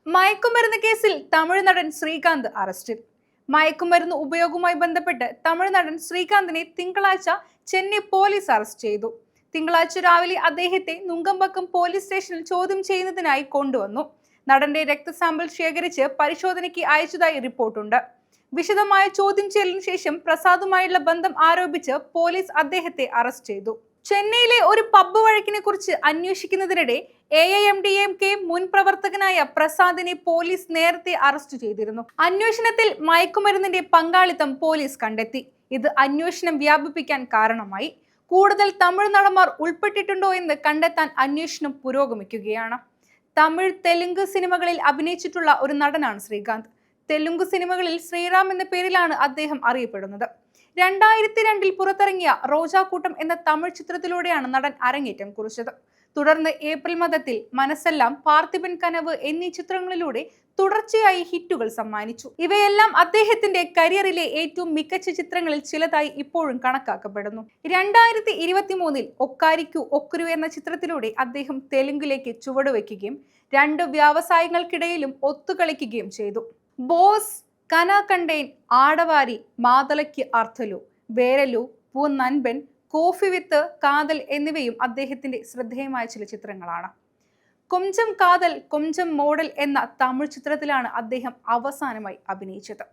മയക്കുമരുന്ന് കേസിൽ തമിഴ് നടൻ ശ്രീകാന്ത് അറസ്റ്റിൽ. മയക്കുമരുന്ന് ഉപയോഗവുമായി ബന്ധപ്പെട്ട് തമിഴ് നടൻ ശ്രീകാന്തിനെ തിങ്കളാഴ്ച ചെന്നൈ പോലീസ് അറസ്റ്റ് ചെയ്തു. തിങ്കളാഴ്ച രാവിലെ അദ്ദേഹത്തെ നുങ്കമ്പക്കം പോലീസ് സ്റ്റേഷനിൽ ചോദ്യം ചെയ്യുന്നതിനായി കൊണ്ടുവന്നു. നടന്റെ രക്തസാമ്പിൾ ശേഖരിച്ച് പരിശോധനയ്ക്ക് അയച്ചതായി റിപ്പോർട്ടുണ്ട്. വിശദമായ ചോദ്യം ചെയ്യലിന് ശേഷം പ്രസാദുമായുള്ള ബന്ധം ആരോപിച്ച് പോലീസ് അദ്ദേഹത്തെ അറസ്റ്റ് ചെയ്തു. ചെന്നൈയിലെ ഒരു പബ്ബ് വഴക്കിനെ കുറിച്ച് അന്വേഷിക്കുന്നതിനിടെ AIMDMK മുൻ പ്രവർത്തകനായ പ്രസാദിനെ പോലീസ് നേരത്തെ അറസ്റ്റ് ചെയ്തിരുന്നു. അന്വേഷണത്തിൽ മയക്കുമരുന്നിന്റെ പങ്കാളിത്തം പോലീസ് കണ്ടെത്തി. ഇത് അന്വേഷണം വ്യാപിപ്പിക്കാൻ കാരണമായി. കൂടുതൽ തമിഴ് നടന്മാർ ഉൾപ്പെട്ടിട്ടുണ്ടോ എന്ന് കണ്ടെത്താൻ അന്വേഷണം പുരോഗമിക്കുകയാണ്. തമിഴ്, തെലുങ്ക് സിനിമകളിൽ അഭിനയിച്ചിട്ടുള്ള ഒരു നടനാണ് ശ്രീകാന്ത്. തെലുങ്ക് സിനിമകളിൽ ശ്രീറാം എന്ന പേരിലാണ് അദ്ദേഹം അറിയപ്പെടുന്നത്. 2002 പുറത്തിറങ്ങിയ റോജാക്കൂട്ടം എന്ന തമിഴ് ചിത്രത്തിലൂടെയാണ് നടൻ അരങ്ങേറ്റം കുറിച്ചത്. തുടർന്ന് ഏപ്രിൽ മദത്തിൽ, മനസ്സെല്ലാം, പാർത്ഥിപൻ കനവ് എന്നീ ചിത്രങ്ങളിലൂടെ തുടർച്ചയായി ഹിറ്റുകൾ സമ്മാനിച്ചു. ഇവയെല്ലാം അദ്ദേഹത്തിന്റെ കരിയറിലെ ഏറ്റവും മികച്ച ചിത്രങ്ങളിൽ ചിലതായി ഇപ്പോഴും കണക്കാക്കപ്പെടുന്നു. 2023 ഒക്കാരിക്കു ഒക്കുരു എന്ന ചിത്രത്തിലൂടെ അദ്ദേഹം തെലുങ്കിലേക്ക് ചുവടുവെക്കുകയും 2 വ്യവസായങ്ങൾക്കിടയിലും ഒത്തുകളിക്കുകയും ചെയ്തു. ബോസ്, കനാകണ്ടേൻ, ആടവാരി, മാതളയ്ക്ക് അർത്ഥലു, വേരലു, പൂ നൻപൻ, കോഫി വിത്ത് കാതൽ എന്നിവയും അദ്ദേഹത്തിന്റെ ശ്രദ്ധേയമായ ചില ചിത്രങ്ങളാണ്. കൊഞ്ചം കാതൽ കൊഞ്ചം മോഡൽ എന്ന തമിഴ് ചിത്രത്തിലാണ് അദ്ദേഹം അവസാനമായി അഭിനയിച്ചത്.